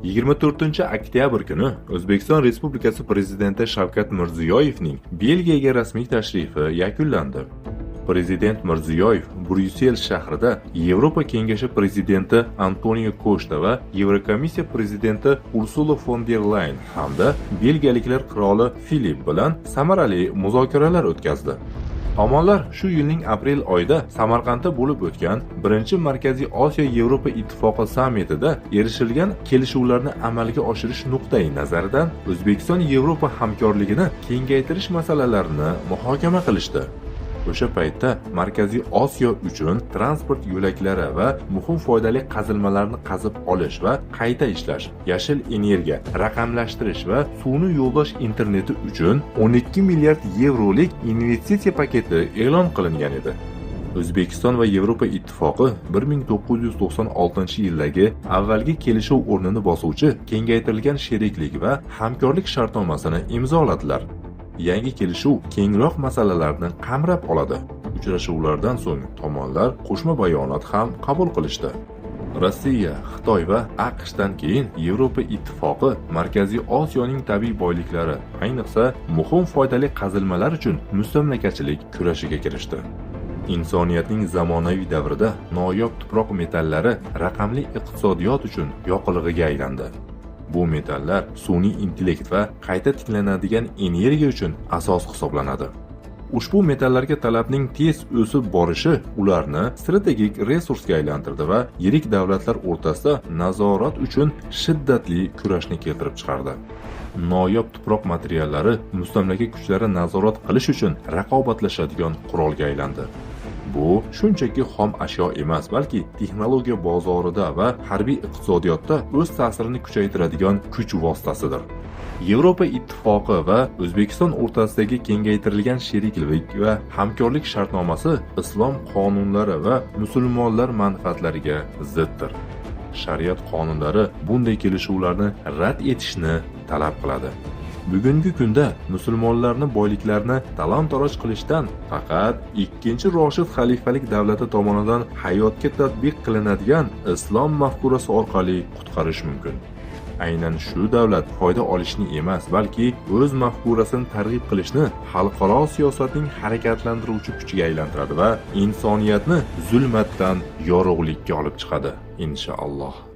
24-oktyabr kuni O'zbekiston Respublikasi Prezidenti Shavkat Mirziyoyevning Belgiyaga rasmiy tashrifi yakunlandi. Prezident Mirziyoyev Bryussel shahrida Yevropa Kengashi prezidenti Antonio Koshta va Yevrokomissiya prezidenti Ursula von der Leyen hamda belgiyaliklar qiroli Filip bilan samarali muzokaralar o'tkazdi. Tomonlar shu yilning aprel oyida Samarqandda bo'lib o'tgan 1-Markaziy Osiyo Yevropa Ittifoqi sammitida erishilgan kelishuvlarni amalga oshirish nuqtai nazaridan O'zbekiston Yevropa hamkorligini kengaytirish masalalarini muhokama qilishdi. O'sha paytda Markaziy Osiyo uchun transport yo'laklari va muhim foydali qazilmalarni qazib olish va qayta ishlash, yashil energiya, raqamlashtirish va suvni yo'ldosh interneti uchun 12 milliard yevrolik investitsiya paketi e'lon qilingan edi. O'zbekiston va Yevropa Ittifoqi 1996-yildagi avvalgi kelishuv o'rnini bosuvchi kengaytirilgan sheriklik va hamkorlik shartnomasini imzoladilar. Yangi kelishuv kengroq masalalarni qamrab oladi. Uchrashuvlardan so'ng tomonlar qo'shma bayonot ham qabul qilishdi. Rossiya, Xitoy va AQShdan keyin Yevropa Ittifoqi Markaziy Osiyoning tabiiy boyliklari, ayniqsa muhim foydali qazilmalar uchun mustamlakachilik kurashiga kirishdi. Insoniyatning zamonaviy davrida noyob tuproq metallari raqamli iqtisodiyot uchun yoqilg'iga aylandi. Bu metallar sun'iy intellekt va qayta tiklanadigan energiya uchun asos hisoblanadi. Ushbu metallarga talabning tez o'sib borishi ularni strategik resursga aylantirdi va yirik davlatlar o'rtasida nazorat uchun shiddatli kurashni keltirib chiqardi. Noyob tuproq materiallari mustamlaka kuchlari nazorat qilish uchun raqobatlashadigan qurolga aylandi. Bu shunchaki xom ashyo emas, balki texnologiya bozorida va harbiy iqtisodiyotda o'z ta'sirini kuchaytiradigan kuch vositasidir. Yevropa Ittifoqi va O'zbekiston o'rtasidagi kengaytirilgan sheriklik va hamkorlik shartnomasi islom qonunlari va musulmonlar manfaatlariga ziddir. Shariat qonunlari bunday kelishuvlarni rad etishni talab qiladi. Bugungi kunda musulmonlarni boyliklarini talon-taroj qilishdan faqat 2-Roshid xalifalik davlati tomonidan hayotga tatbiq qilinadigan islom mafkurasi orqali qutqarish mumkin. Aynan shu davlat foyda olishni emas, balki o'z mafkurasini targ'ib qilishni xalqaro siyosatning harakatlantiruvchi kuchiga aylantiradi va insoniyatni zulmatdan yorug'likka olib chiqadi, inshaalloh.